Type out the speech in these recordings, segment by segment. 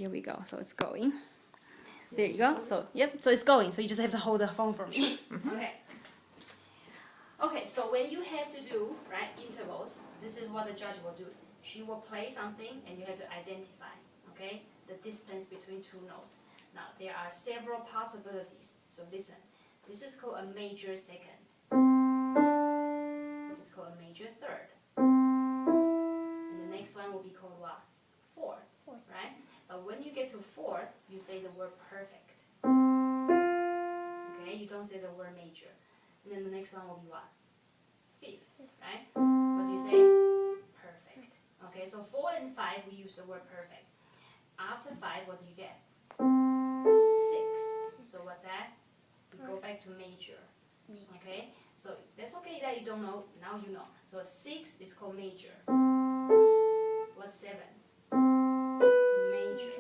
Here we go. So it's going. There you go. So, yep. So it's going. So you just have to hold the phone for me. Okay. Okay, so when you have to do, right, intervals, this is what the judge will do. She will play something and you have to identify, okay, the distance between two notes. Now, there are several possibilities. So listen. This is called a major second. This is called a major third. And the next one will be called what? Fourth, right? But when you get to fourth, you say the word perfect. Okay, you don't say the word major. And then the next one will be what? Fifth, right? What do you say? Perfect. Okay, so 4 and 5, we use the word perfect. After 5, what do you get? 6. So what's that? We go back to major. Okay, so that's okay that you don't know. Now you know. So 6 is called major. What's 7? Major.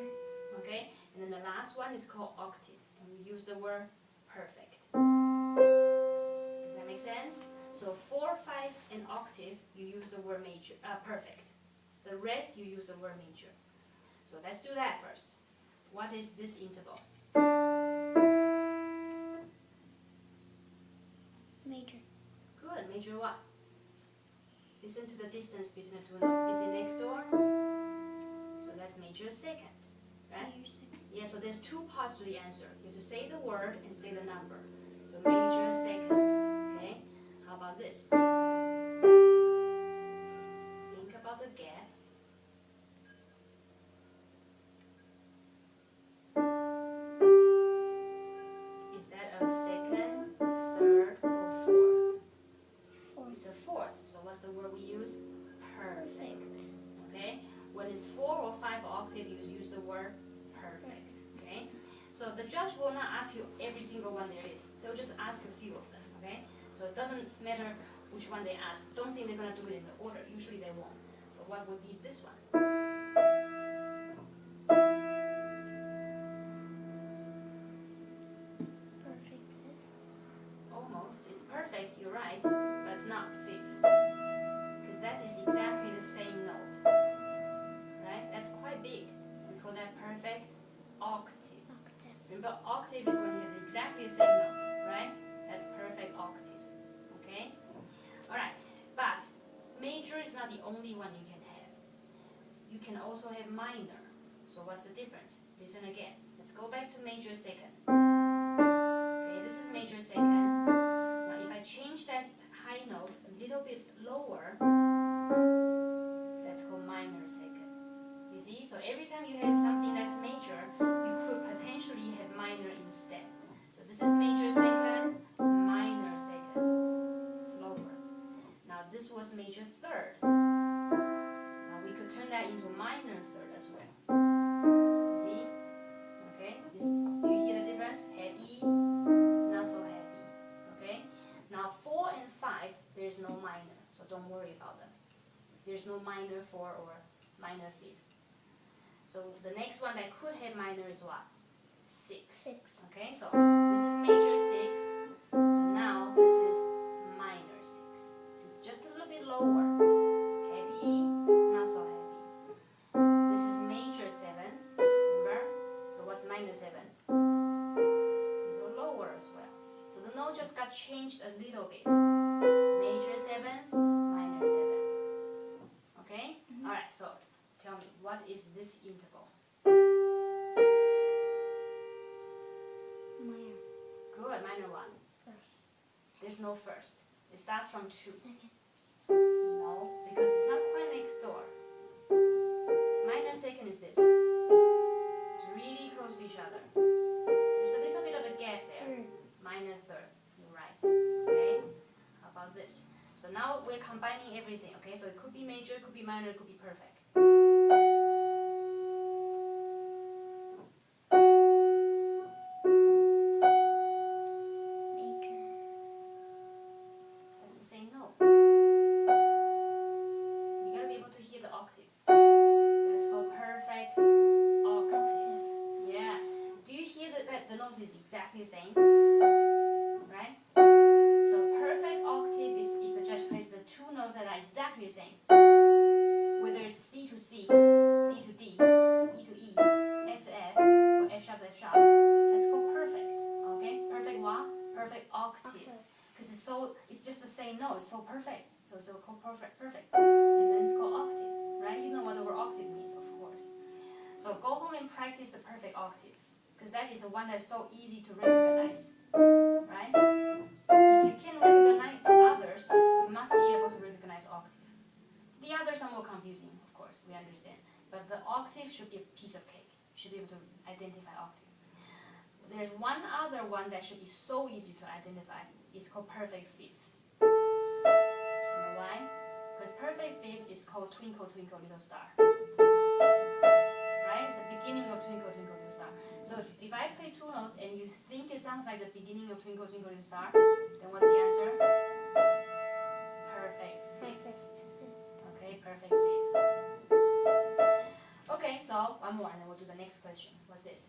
Okay, and then the last one is called octave. And we use the word perfect. Does that make sense? So 4, 5, and octave, you use the word major, perfect. The rest, you use the word major. So let's do that first. What is this interval? Major. Good. Major what? Listen to the distance between the two notes. Is it next door? So that's major second, right? Major second. Yeah, so there's 2 parts to the answer. You have to say the word and say the number. So major second, okay? How about this? Think about the gap. Is that a second, third, or fourth? It's a fourth. So what's the word we use? Perfect. Okay? When it's 4 or 5 octave, you use the word perfect. Okay? So the judge will not ask you every single one there is. They'll just ask a few of them. Okay? So it doesn't matter which one they ask. Don't think they're going to do it in the order. Usually they won't. So what would be this one? Perfect. Almost. It's perfect, you're right, but it's not fifth. Because that is exactly the same note. Right? That's quite big. We call that perfect octave. Remember, octave is when you have exactly the same note, right? That's perfect octave. Okay? Alright, but major is not the only one you can have. You can also have minor. So what's the difference? Listen again. Let's go back to major second. Okay, this is major second. Now if I change that high note a little bit lower, that's called minor second. You see? So every time you have something that's major, you could potentially have minor instead. So this is major second, minor second. It's lower. Now this was major third. Now we could turn that into minor third as well. You see? Okay? Do you hear the difference? Happy, not so happy. Okay? Now 4 and 5, there's no minor. So don't worry about them. There's no minor 4 or minor 5th. So the next one that could have minor is what? 6. Okay, so this is major 6. So now this is minor 6. So it's just a little bit lower. Happy, not so happy. This is major 7. Remember? So what's minor 7? A little lower as well. So the note just got changed a little bit. Major 7, minor 7. Okay? Alright, so tell me, what is this interval? Minor. Good, minor 1. First. There's no first. It starts from 2. Second. No, because it's not quite next door. Minor second is this. It's really close to each other. There's a little bit of a gap there. Third. Minor third. You're right. Okay? How about this? So now we're combining everything. Okay? So it could be major, it could be minor, it could be perfect. That's the same note. You gotta be able to hear the octave. That's called perfect octave. Yeah. Do you hear that the note is exactly the same? Right? So perfect octave is if the judge plays the 2 notes that are exactly the same. Whether it's C to C, D to D, E to E, F practice the perfect octave, because that is the one that's so easy to recognize, right? If you can recognize others, you must be able to recognize octave. The others are more confusing, of course, we understand. But the octave should be a piece of cake. You should be able to identify octave. There's one other one that should be so easy to identify. It's called perfect fifth. You know why? Because perfect fifth is called Twinkle Twinkle Little Star. Right? It's the beginning of Twinkle Twinkle Little Star. So if I play two notes and you think it sounds like the beginning of Twinkle Twinkle Little Star, then what's the answer? Perfect fifth. Okay, perfect fifth. Okay, so one more and then we'll do the next question. What's this?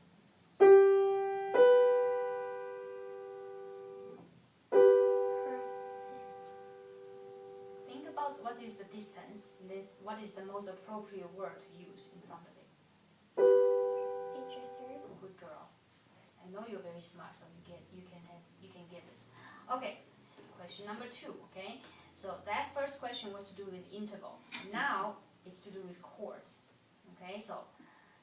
Think about what is the distance and then what is the most appropriate word to use in front of it. Major third. Good girl. I know you're very smart, so you can get this. Okay, question number 2. Okay, so that first question was to do with interval. Now it's to do with chords. Okay, so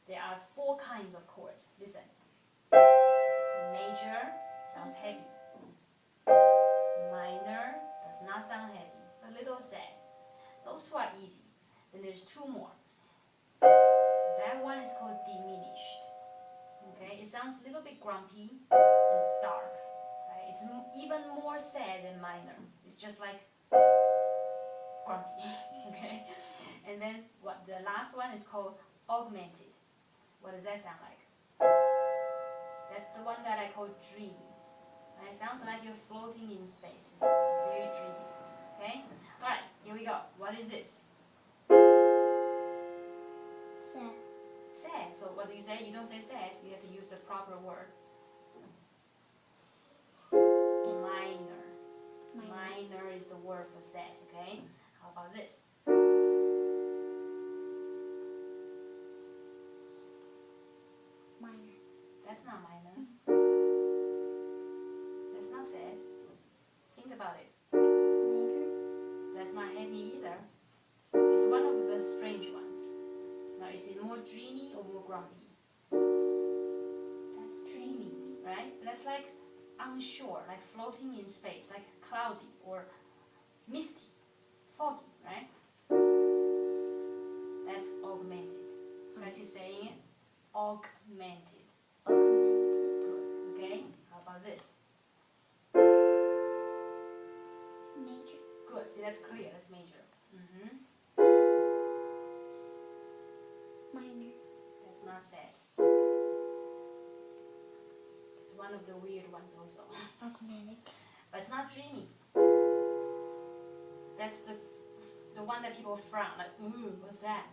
there are 4 kinds of chords. Listen. Major sounds heavy. Minor does not sound heavy. A little sad. Those 2 are easy. Then there's 2 more. That one is called diminished. Okay, it sounds a little bit grumpy and dark. Right? It's even more sad than minor. It's just like grumpy. Okay, and then what? The last one is called augmented. What does that sound like? That's the one that I call dreamy. Right? It sounds like you're floating in space. Very dreamy. Okay? Alright, here we go. What is this? Sad. Sad. So what do you say? You don't say sad. You have to use the proper word. Minor. Minor is the word for sad. Okay? How about this? Minor. That's not minor. That's not sad. Think about it. Major. That's not heavy either. It's one of the strange ones. Now, is it more dreamy or more grumpy? That's dreamy, right? That's like onshore, like floating in space, like cloudy or misty, foggy, right? That's augmented. Practice saying it. Augmented. Augmented. Good. Okay. How about this? Major. Good. See, that's clear. That's major. Minor. That's not sad. It's one of the weird ones also. Augmented. But it's not dreamy. That's the one that people frown, like, ooh, what's that?